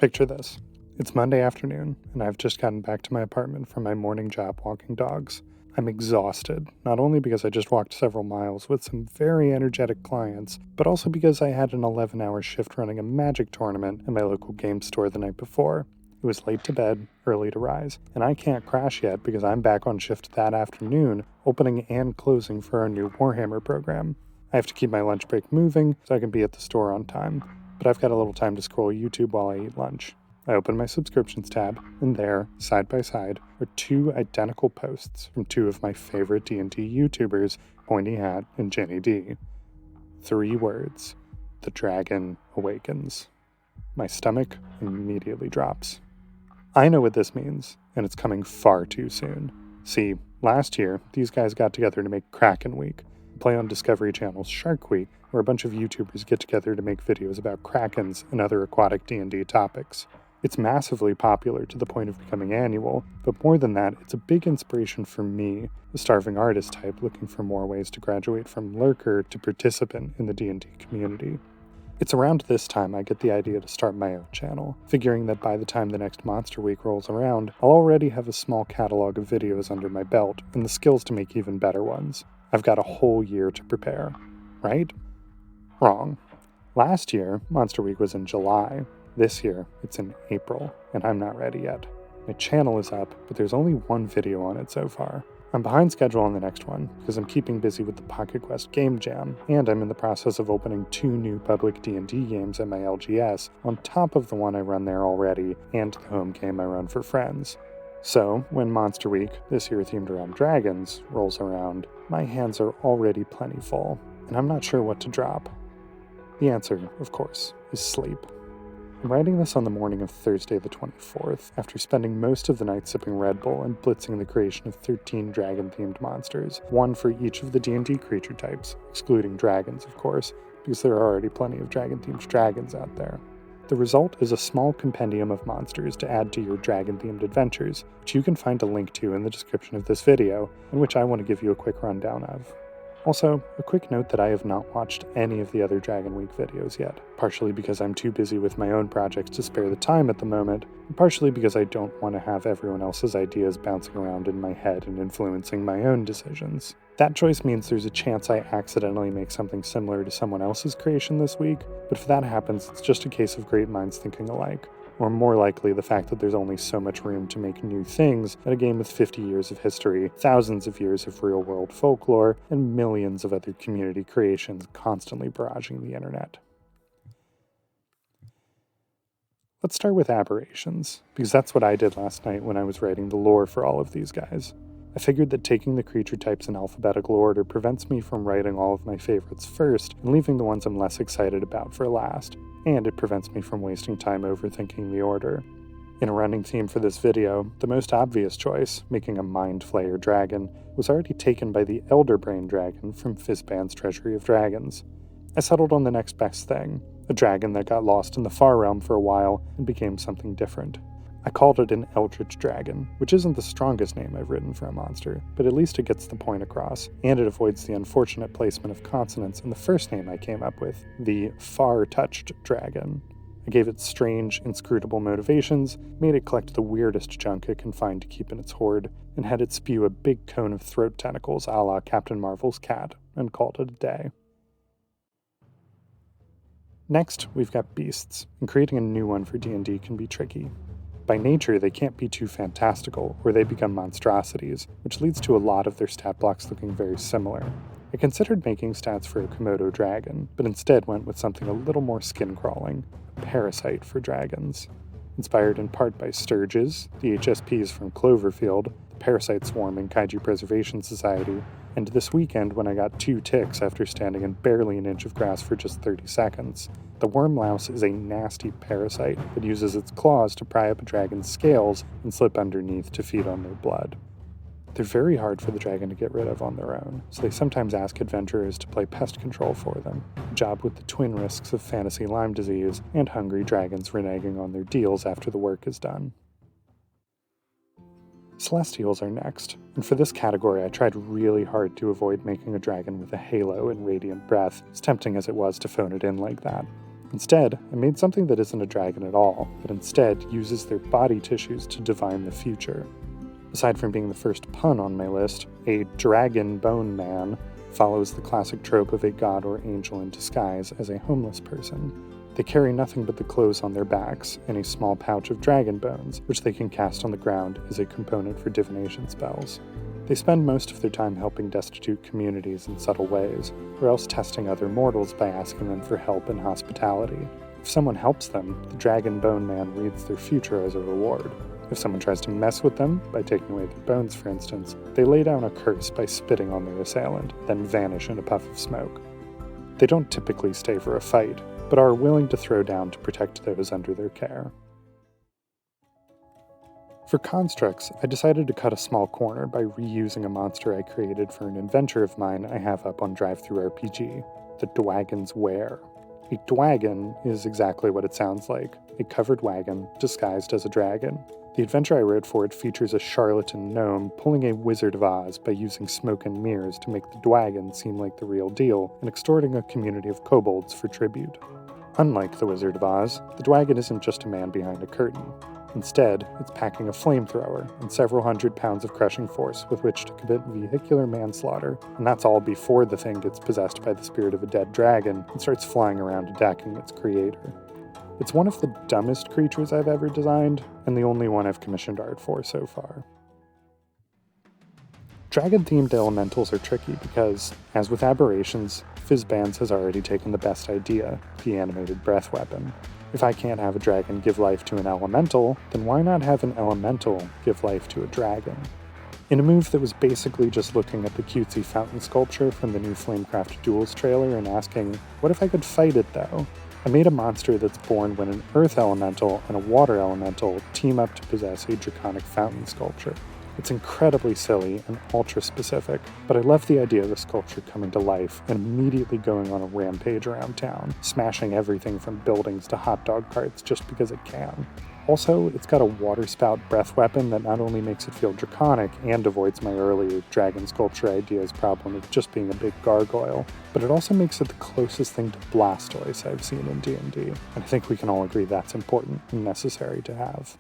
Picture this. It's Monday afternoon, and I've just gotten back to my apartment from my morning job walking dogs. I'm exhausted, not only because I just walked several miles with some very energetic clients, but also because I had an 11-hour shift running a Magic tournament at my local game store the night before. It was late to bed, early to rise, and I can't crash yet because I'm back on shift that afternoon, opening and closing for our new Warhammer program. I have to keep my lunch break moving so I can be at the store on time, but I've got a little time to scroll YouTube while I eat lunch. I open my subscriptions tab, and there, side by side, are two identical posts from two of my favorite D&D YouTubers, Pointy and Ginny D. 3 words: The Dragon Awakens. My stomach immediately drops. I know what this means, and it's coming far too soon. See, last year, these guys got together to make Kraken Week, a play on Discovery Channel's Shark Week, where a bunch of YouTubers get together to make videos about krakens and other aquatic D&D topics. It's massively popular to the point of becoming annual, but more than that, it's a big inspiration for me, a starving artist type looking for more ways to graduate from lurker to participant in the D&D community. It's around this time I get the idea to start my own channel, figuring that by the time the next Monster Week rolls around, I'll already have a small catalog of videos under my belt and the skills to make even better ones. I've got a whole year to prepare. Right? Wrong. Last year, Monster Week was in July. This year, it's in April, and I'm not ready yet. My channel is up, but there's only one video on it so far. I'm behind schedule on the next one, because I'm keeping busy with the Pocket Quest Game Jam, and I'm in the process of opening 2 new public D&D games at my LGS, on top of the one I run there already, and the home game I run for friends. So, when Monster Week, this year themed around dragons, rolls around, my hands are already plenty full, and I'm not sure what to drop. The answer, of course, is sleep. I'm writing this on the morning of Thursday the 24th, after spending most of the night sipping Red Bull and blitzing the creation of 13 dragon-themed monsters, 1 for each of the D&D creature types, excluding dragons, of course, because there are already plenty of dragon-themed dragons out there. The result is a small compendium of monsters to add to your dragon-themed adventures, which you can find a link to in the description of this video, and which I want to give you a quick rundown of. Also, a quick note that I have not watched any of the other Dragon Week videos yet, partially because I'm too busy with my own projects to spare the time at the moment, and partially because I don't want to have everyone else's ideas bouncing around in my head and influencing my own decisions. That choice means there's a chance I accidentally make something similar to someone else's creation this week, but if that happens, it's just a case of great minds thinking alike. Or more likely, the fact that there's only so much room to make new things at a game with 50 years of history, thousands of years of real-world folklore, and millions of other community creations constantly barraging the internet. Let's start with aberrations, because that's what I did last night when I was writing the lore for all of these guys. I figured that taking the creature types in alphabetical order prevents me from writing all of my favorites first and leaving the ones I'm less excited about for last, and it prevents me from wasting time overthinking the order. In a running theme for this video, the most obvious choice, making a Mind Flayer dragon, was already taken by the Elderbrain dragon from Fizban's Treasury of Dragons. I settled on the next best thing, a dragon that got lost in the Far Realm for a while and became something different. I called it an Eldritch Dragon, which isn't the strongest name I've written for a monster, but at least it gets the point across, and it avoids the unfortunate placement of consonants in the first name I came up with, the Far-Touched Dragon. I gave it strange, inscrutable motivations, made it collect the weirdest junk it can find to keep in its hoard, and had it spew a big cone of throat tentacles a la Captain Marvel's cat, and called it a day. Next, we've got beasts, and creating a new one for D&D can be tricky. By nature, they can't be too fantastical, or they become monstrosities, which leads to a lot of their stat blocks looking very similar. I considered making stats for a Komodo dragon, but instead went with something a little more skin-crawling, a parasite for dragons. Inspired in part by Sturges, the HSPs from Cloverfield, the parasite swarm in Kaiju Preservation Society, and this weekend when I got 2 ticks after standing in barely an inch of grass for just 30 seconds. The worm louse is a nasty parasite that uses its claws to pry up a dragon's scales and slip underneath to feed on their blood. They're very hard for the dragon to get rid of on their own, so they sometimes ask adventurers to play pest control for them, a job with the twin risks of fantasy Lyme disease and hungry dragons reneging on their deals after the work is done. Celestials are next, and for this category I tried really hard to avoid making a dragon with a halo and radiant breath, as tempting as it was to phone it in like that. Instead, I made something that isn't a dragon at all, but instead uses their body tissues to divine the future. Aside from being the first pun on my list, a dragon bone man follows the classic trope of a god or angel in disguise as a homeless person. They carry nothing but the clothes on their backs and a small pouch of dragon bones, which they can cast on the ground as a component for divination spells. They spend most of their time helping destitute communities in subtle ways, or else testing other mortals by asking them for help and hospitality. If someone helps them, the dragon bone man reads their future as a reward. If someone tries to mess with them, by taking away their bones for instance, they lay down a curse by spitting on their assailant, then vanish in a puff of smoke. They don't typically stay for a fight, but are willing to throw down to protect those under their care. For constructs, I decided to cut a small corner by reusing a monster I created for an adventure of mine I have up on DriveThruRPG, the Dwagon's Ware. A dwagon is exactly what it sounds like, a covered wagon disguised as a dragon. The adventure I wrote for it features a charlatan gnome pulling a Wizard of Oz by using smoke and mirrors to make the dwagon seem like the real deal and extorting a community of kobolds for tribute. Unlike the Wizard of Oz, the dwagon isn't just a man behind a curtain. Instead, it's packing a flamethrower and several hundred pounds of crushing force with which to commit vehicular manslaughter, and that's all before the thing gets possessed by the spirit of a dead dragon and starts flying around attacking its creator. It's one of the dumbest creatures I've ever designed, and the only one I've commissioned art for so far. Dragon-themed elementals are tricky because, as with aberrations, Fizzbands has already taken the best idea, the animated breath weapon. If I can't have a dragon give life to an elemental, then why not have an elemental give life to a dragon? In a move that was basically just looking at the cutesy fountain sculpture from the new Flamecraft Duels trailer and asking, what if I could fight it though? I made a monster that's born when an earth elemental and a water elemental team up to possess a draconic fountain sculpture. It's incredibly silly and ultra-specific, but I love the idea of the sculpture coming to life and immediately going on a rampage around town, smashing everything from buildings to hot dog carts just because it can. Also, it's got a water spout breath weapon that not only makes it feel draconic and avoids my earlier dragon sculpture idea's problem of just being a big gargoyle, but it also makes it the closest thing to Blastoise I've seen in D&D, and I think we can all agree that's important and necessary to have.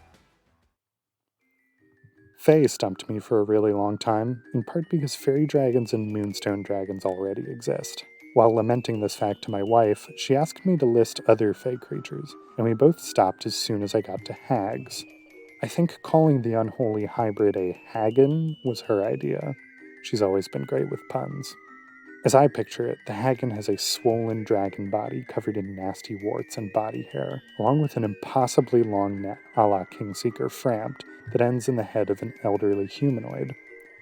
Fae stumped me for a really long time, in part because fairy dragons and moonstone dragons already exist. While lamenting this fact to my wife, she asked me to list other fae creatures, and we both stopped as soon as I got to hags. I think calling the unholy hybrid a haggin was her idea. She's always been great with puns. As I picture it, the haggin has a swollen dragon body covered in nasty warts and body hair, along with an impossibly long neck, a la Kingseeker Frampt, that ends in the head of an elderly humanoid.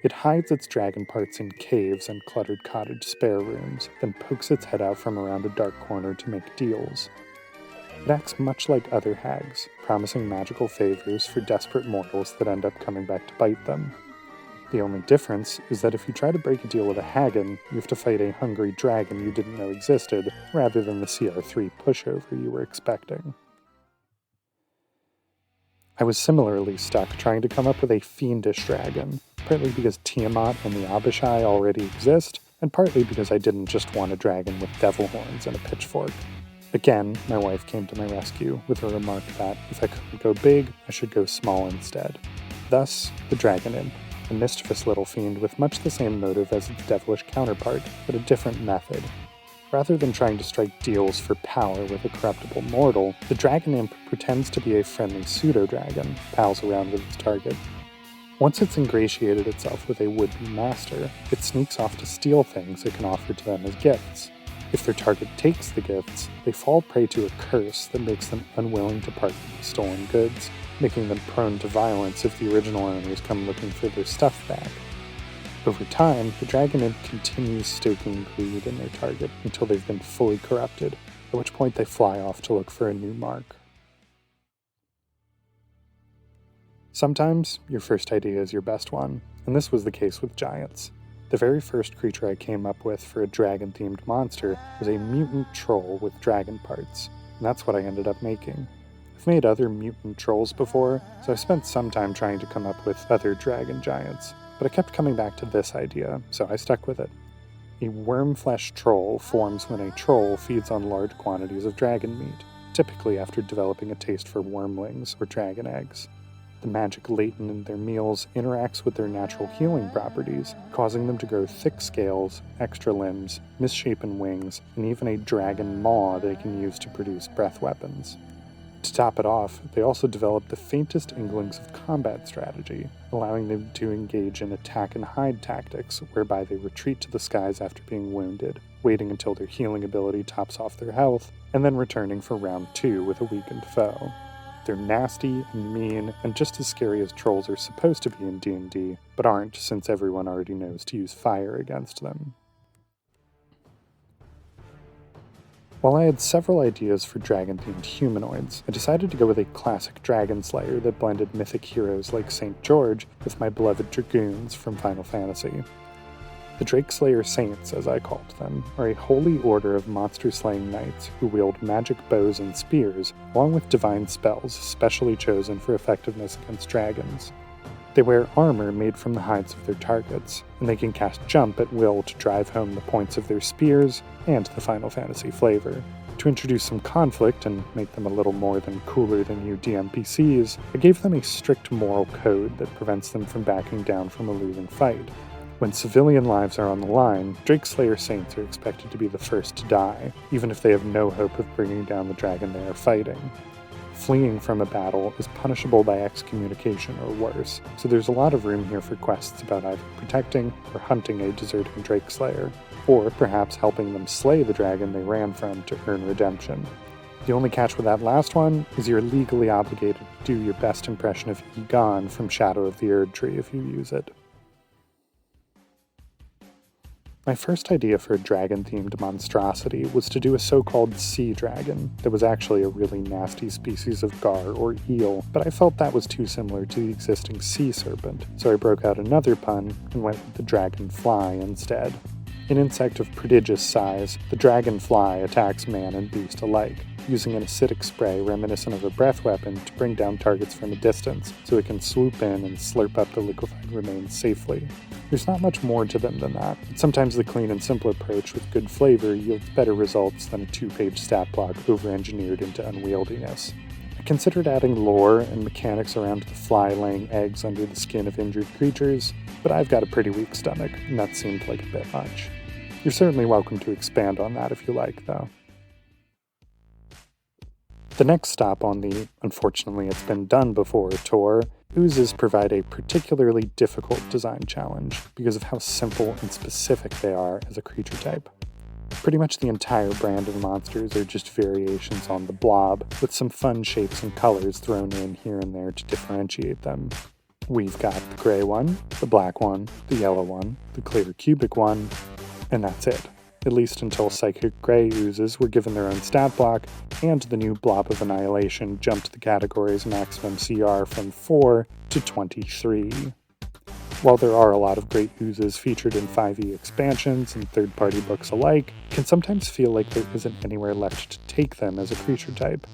It hides its dragon parts in caves and cluttered cottage spare rooms, then pokes its head out from around a dark corner to make deals. It acts much like other hags, promising magical favors for desperate mortals that end up coming back to bite them. The only difference is that if you try to break a deal with a haggin, you have to fight a hungry dragon you didn't know existed, rather than the CR3 pushover you were expecting. I was similarly stuck trying to come up with a fiendish dragon, partly because Tiamat and the Abishai already exist, and partly because I didn't just want a dragon with devil horns and a pitchfork. Again, my wife came to my rescue with a remark that if I couldn't go big, I should go small instead. Thus, the Dragon Imp, a mischievous little fiend with much the same motive as its devilish counterpart, but a different method. Rather than trying to strike deals for power with a corruptible mortal, the Dragon Imp pretends to be a friendly pseudo-dragon, pals around with its target. Once it's ingratiated itself with a would-be master, it sneaks off to steal things it can offer to them as gifts. If their target takes the gifts, they fall prey to a curse that makes them unwilling to part with the stolen goods, making them prone to violence if the original owners come looking for their stuff back. Over time, the Dragon Imp continues stoking greed in their target until they've been fully corrupted, at which point they fly off to look for a new mark. Sometimes, your first idea is your best one, and this was the case with giants. The very first creature I came up with for a dragon-themed monster was a mutant troll with dragon parts, and that's what I ended up making. I've made other mutant trolls before, so I spent some time trying to come up with other dragon giants, but I kept coming back to this idea, so I stuck with it. a worm-flesh troll forms when a troll feeds on large quantities of dragon meat, typically after developing a taste for wormlings or dragon eggs. The magic latent in their meals interacts with their natural healing properties, causing them to grow thick scales, extra limbs, misshapen wings, and even a dragon maw they can use to produce breath weapons. To top it off, they also develop the faintest inklings of combat strategy, allowing them to engage in attack and hide tactics, whereby they retreat to the skies after being wounded, waiting until their healing ability tops off their health, and then returning for round 2 with a weakened foe. They're nasty and mean, and just as scary as trolls are supposed to be in D&D, but aren't since everyone already knows to use fire against them. While I had several ideas for dragon-themed humanoids, I decided to go with a classic dragon slayer that blended mythic heroes like St. George with my beloved dragoons from Final Fantasy. The Drakeslayer Saints, as I called them, are a holy order of monster-slaying knights who wield magic bows and spears, along with divine spells specially chosen for effectiveness against dragons. They wear armor made from the hides of their targets, and they can cast jump at will to drive home the points of their spears and the Final Fantasy flavor. To introduce some conflict and make them a little more than cooler than you DMPCs, I gave them a strict moral code that prevents them from backing down from a losing fight. When civilian lives are on the line, Drakeslayer Saints are expected to be the first to die, even if they have no hope of bringing down the dragon they are fighting. Fleeing from a battle is punishable by excommunication or worse, so there's a lot of room here for quests about either protecting or hunting a deserting Drakeslayer, or perhaps helping them slay the dragon they ran from to earn redemption. The only catch with that last one is you're legally obligated to do your best impression of Egon from Shadow of the Erd Tree if you use it. My first idea for a dragon-themed monstrosity was to do a so-called sea dragon that was actually a really nasty species of gar or eel, but I felt that was too similar to the existing sea serpent, so I broke out another pun and went with the dragonfly instead. An insect of prodigious size, the dragonfly attacks man and beast alike, using an acidic spray reminiscent of a breath weapon to bring down targets from a distance, so it can swoop in and slurp up the liquefied remains safely. There's not much more to them than that, but sometimes the clean and simple approach with good flavor yields better results than a 2-page stat block over-engineered into unwieldiness. I considered adding lore and mechanics around the fly laying eggs under the skin of injured creatures, but I've got a pretty weak stomach, and that seemed like a bit much. You're certainly welcome to expand on that if you like, though. The next stop on the unfortunately it's been done before tour, oozes provide a particularly difficult design challenge because of how simple and specific they are as a creature type. Pretty much the entire brand of monsters are just variations on the blob, with some fun shapes and colors thrown in here and there to differentiate them. We've got the gray one, the black one, the yellow one, the clear cubic one, and that's it. At least until Psychic Grey oozes were given their own stat block, and the new Blob of Annihilation jumped the category's maximum CR from 4 to 23. While there are a lot of great oozes featured in 5e expansions and third-party books alike, it can sometimes feel like there isn't anywhere left to take them as a creature type.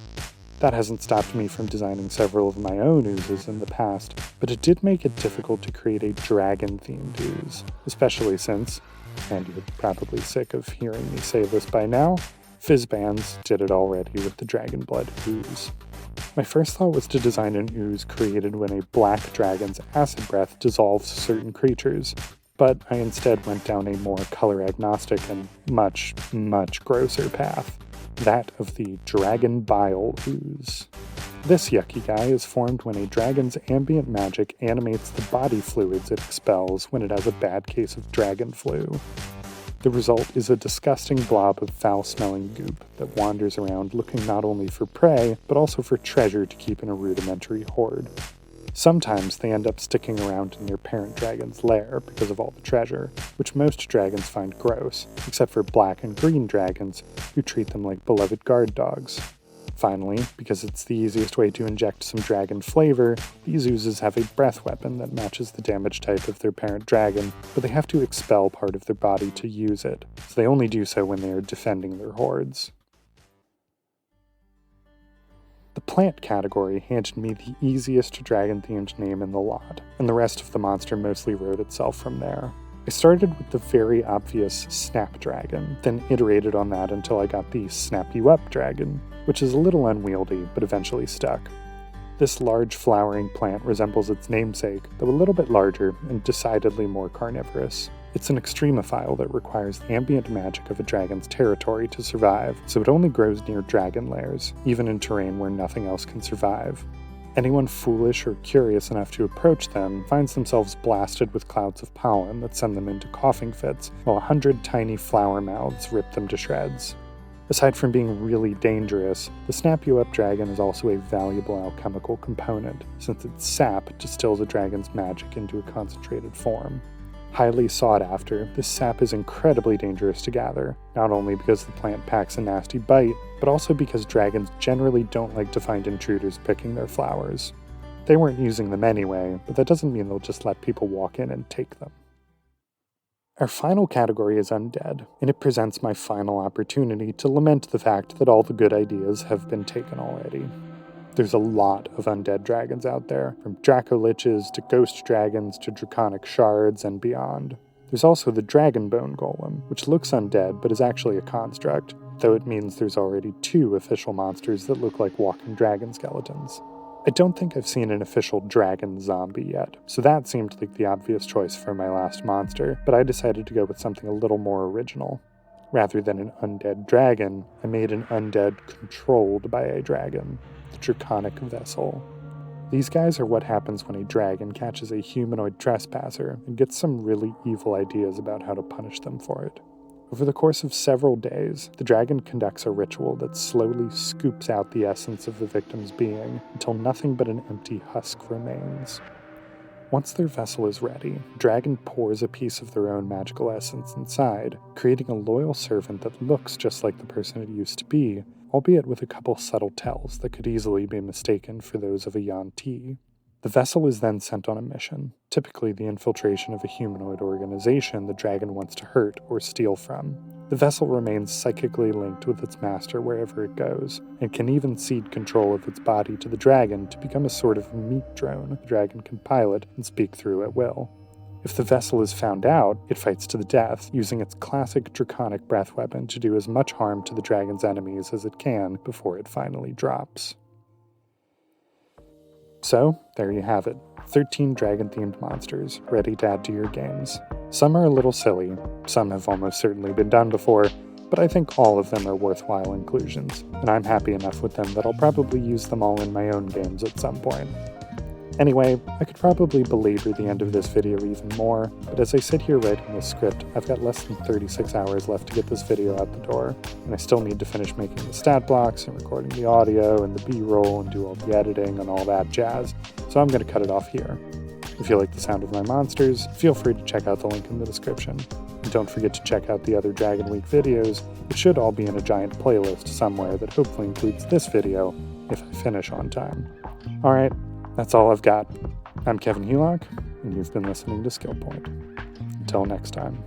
That hasn't stopped me from designing several of my own oozes in the past, but it did make it difficult to create a dragon-themed ooze, especially since, and you're probably sick of hearing me say this by now, Fizzbands did it already with the Dragonblood ooze. My first thought was to design an ooze created when a black dragon's acid breath dissolves certain creatures, but I instead went down a more color-agnostic and much, much grosser path, that of the Dragon Bile ooze. This yucky guy is formed when a dragon's ambient magic animates the body fluids it expels when it has a bad case of dragon flu. The result is a disgusting blob of foul-smelling goop that wanders around looking not only for prey, but also for treasure to keep in a rudimentary hoard. Sometimes they end up sticking around in their parent dragon's lair because of all the treasure, which most dragons find gross, except for black and green dragons, who treat them like beloved guard dogs. Finally, because it's the easiest way to inject some dragon flavor, these oozes have a breath weapon that matches the damage type of their parent dragon, but they have to expel part of their body to use it, so they only do so when they are defending their hordes. The plant category handed me the easiest dragon-themed name in the lot, and the rest of the monster mostly wrote itself from there. I started with the very obvious Snapdragon, then iterated on that until I got the Snap You Up Dragon, which is a little unwieldy, but eventually stuck. This large flowering plant resembles its namesake, though a little bit larger and decidedly more carnivorous. It's an extremophile that requires the ambient magic of a dragon's territory to survive, so it only grows near dragon lairs, even in terrain where nothing else can survive. Anyone foolish or curious enough to approach them finds themselves blasted with clouds of pollen that send them into coughing fits, while 100 tiny flower mouths rip them to shreds. Aside from being really dangerous, the Snap You Up Dragon is also a valuable alchemical component, since its sap distills a dragon's magic into a concentrated form. Highly sought after, this sap is incredibly dangerous to gather, not only because the plant packs a nasty bite, but also because dragons generally don't like to find intruders picking their flowers. They weren't using them anyway, but that doesn't mean they'll just let people walk in and take them. Our final category is undead, and it presents my final opportunity to lament the fact that all the good ideas have been taken already. There's a lot of undead dragons out there, from Draco-liches to ghost dragons to draconic shards and beyond. There's also the Dragonbone Golem, which looks undead but is actually a construct, though it means there's already 2 official monsters that look like walking dragon skeletons. I don't think I've seen an official dragon zombie yet, so that seemed like the obvious choice for my last monster, but I decided to go with something a little more original. Rather than an undead dragon, I made an undead controlled by a dragon, the Draconic Vessel. These guys are what happens when a dragon catches a humanoid trespasser and gets some really evil ideas about how to punish them for it. Over the course of several days, the dragon conducts a ritual that slowly scoops out the essence of the victim's being until nothing but an empty husk remains. Once their vessel is ready, the dragon pours a piece of their own magical essence inside, creating a loyal servant that looks just like the person it used to be, albeit with a couple subtle tells that could easily be mistaken for those of a Yuan-ti. The vessel is then sent on a mission, typically the infiltration of a humanoid organization the dragon wants to hurt or steal from. The vessel remains psychically linked with its master wherever it goes, and can even cede control of its body to the dragon to become a sort of meat drone the dragon can pilot and speak through at will. If the vessel is found out, it fights to the death, using its classic draconic breath weapon to do as much harm to the dragon's enemies as it can before it finally drops. So, there you have it. 13 dragon-themed monsters, ready to add to your games. Some are a little silly, some have almost certainly been done before, but I think all of them are worthwhile inclusions, and I'm happy enough with them that I'll probably use them all in my own games at some point. Anyway, I could probably belabor the end of this video even more, but as I sit here writing this script, I've got less than 36 hours left to get this video out the door, and I still need to finish making the stat blocks and recording the audio and the B-roll and do all the editing and all that jazz, so I'm going to cut it off here. If you like the sound of my monsters, feel free to check out the link in the description. And don't forget to check out the other Dragon Week videos, which should all be in a giant playlist somewhere that hopefully includes this video if I finish on time. Alright, that's all I've got. I'm Kevin Helock, and you've been listening to Skill Point. Until next time.